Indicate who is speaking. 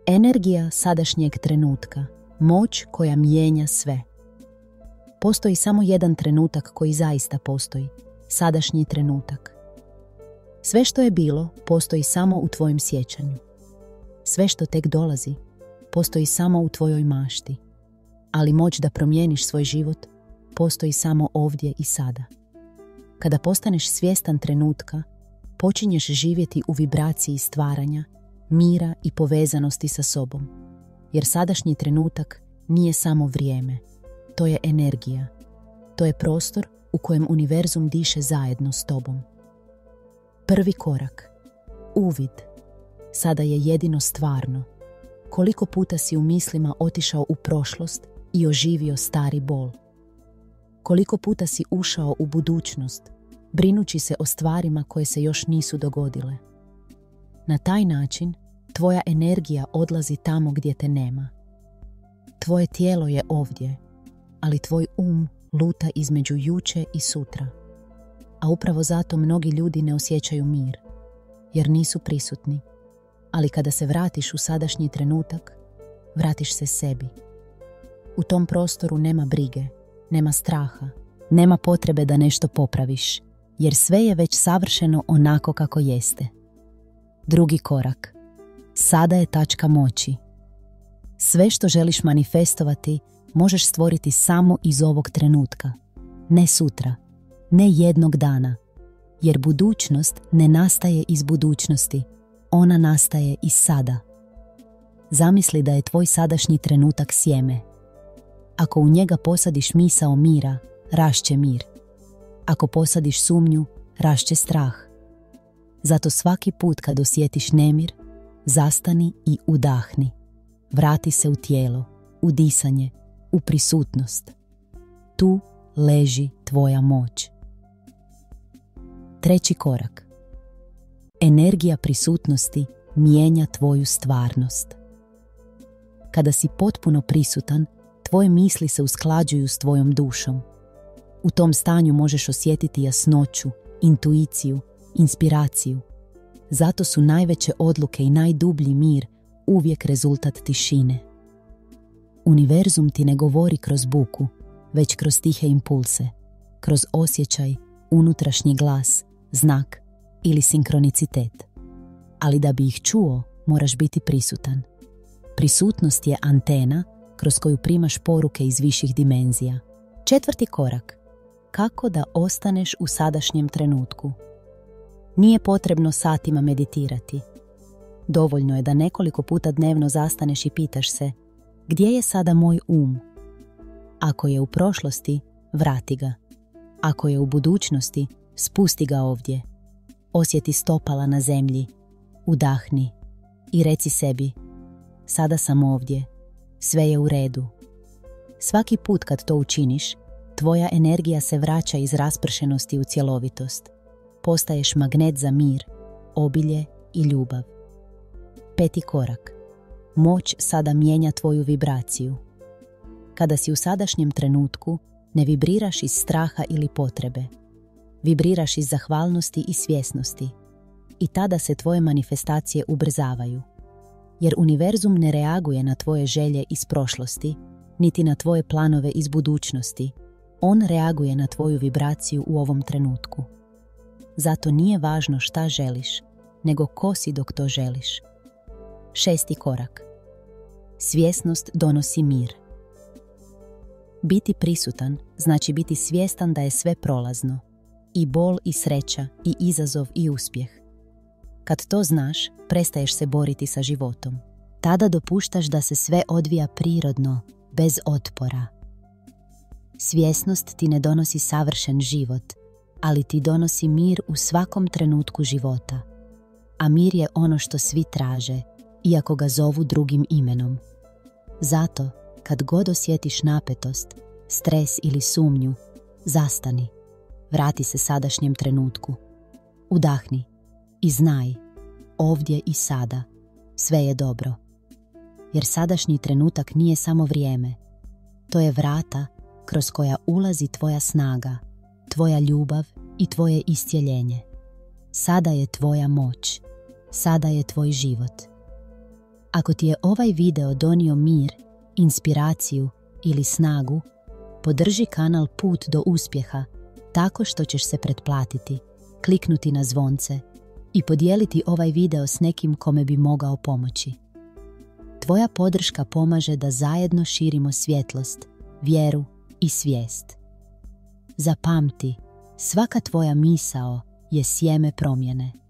Speaker 1: Energija sadašnjeg trenutka, moć koja mijenja sve. Postoji samo jedan trenutak koji zaista postoji, sadašnji trenutak. Sve što je bilo postoji samo u tvojem sjećanju. Sve što tek dolazi postoji samo u tvojoj mašti. Ali moć da promijeniš svoj život postoji samo ovdje i sada. Kada postaneš svjestan trenutka, počinješ živjeti u vibraciji stvaranja, mira i povezanosti sa sobom. Jer sadašnji trenutak nije samo vrijeme. To je energija. To je prostor u kojem univerzum diše zajedno s tobom. Prvi korak. Uvid. Sada je jedino stvarno. Koliko puta si u mislima otišao u prošlost i oživio stari bol? Koliko puta si ušao u budućnost, brinući se o stvarima koje se još nisu dogodile? Na taj način, tvoja energija odlazi tamo gdje te nema. Tvoje tijelo je ovdje, ali tvoj luta između juče i sutra. A upravo zato mnogi ljudi ne osjećaju mir, jer nisu prisutni. Ali kada se vratiš u sadašnji trenutak, vratiš se sebi. U tom prostoru nema brige, nema straha, nema potrebe da nešto popraviš, jer sve je već savršeno onako kako jeste. Drugi korak. Sada je tačka moći. Sve što želiš manifestovati, možeš stvoriti samo iz ovog trenutka. Ne sutra, ne jednog dana. Jer budućnost ne nastaje iz budućnosti, ona nastaje iz sada. Zamisli da je tvoj sadašnji trenutak sjeme. Ako u njega posadiš misao mira, rašće mir. Ako posadiš sumnju, rašće strah. Zato svaki put kad osjetiš nemir, zastani i udahni. Vrati se u tijelo, u disanje, u prisutnost. Tu leži tvoja moć. Treći korak. Energija prisutnosti mijenja tvoju stvarnost. Kada si potpuno prisutan, tvoje misli se usklađuju s tvojom dušom. U tom stanju možeš osjetiti jasnoću, intuiciju, inspiraciju. Zato su najveće odluke i najdublji mir uvijek rezultat tišine. Univerzum ti ne govori kroz buku, već kroz tihe impulse, kroz osjećaj, unutrašnji glas, znak ili sinkronicitet. Ali da bi ih čuo, moraš biti prisutan. Prisutnost je antena kroz koju primaš poruke iz viših dimenzija. Četvrti korak. Kako da ostaneš u sadašnjem trenutku? Nije potrebno satima meditirati. Dovoljno je da nekoliko puta dnevno zastaneš i pitaš se: gdje je sada moj Ako je u prošlosti, vrati ga. Ako je u budućnosti, spusti ga ovdje. Osjeti stopala na zemlji. Udahni i reci sebi: sada sam ovdje. Sve je u redu. Svaki put kad to učiniš, tvoja energija se vraća iz raspršenosti u cjelovitost. Postaješ magnet za mir, obilje i ljubav. Peti korak. Moć sada mijenja tvoju vibraciju. Kada si u sadašnjem trenutku, ne vibriraš iz straha ili potrebe. Vibriraš iz zahvalnosti i svjesnosti. I tada se tvoje manifestacije ubrzavaju. Jer univerzum ne reaguje na tvoje želje iz prošlosti, niti na tvoje planove iz budućnosti. On reaguje na tvoju vibraciju u ovom trenutku. Zato nije važno šta želiš, nego ko si dok to želiš. Šesti korak. Svjesnost donosi mir. Biti prisutan znači biti svjestan da je sve prolazno. I bol i sreća, i izazov i uspjeh. Kad to znaš, prestaješ se boriti sa životom. Tada dopuštaš da se sve odvija prirodno, bez otpora. Svjesnost ti ne donosi savršen život, ali ti donosi mir u svakom trenutku života. A mir je ono što svi traže, iako ga zovu drugim imenom. Zato, kad god osjetiš napetost, stres ili sumnju, zastani. Vrati se sadašnjem trenutku. Udahni i znaj, ovdje i sada, sve je dobro. Jer sadašnji trenutak nije samo vrijeme. To je vrata kroz koja ulazi tvoja snaga, tvoja ljubav i tvoje iscjeljenje. Sada je tvoja moć. Sada je tvoj život. Ako ti je ovaj video donio mir, inspiraciju ili snagu, podrži kanal Put do uspjeha tako što ćeš se pretplatiti, kliknuti na zvonce i podijeliti ovaj video s nekim kome bi mogao pomoći. Tvoja podrška pomaže da zajedno širimo svjetlost, vjeru i svijest. Zapamti, svaka tvoja misao je sjeme promjene.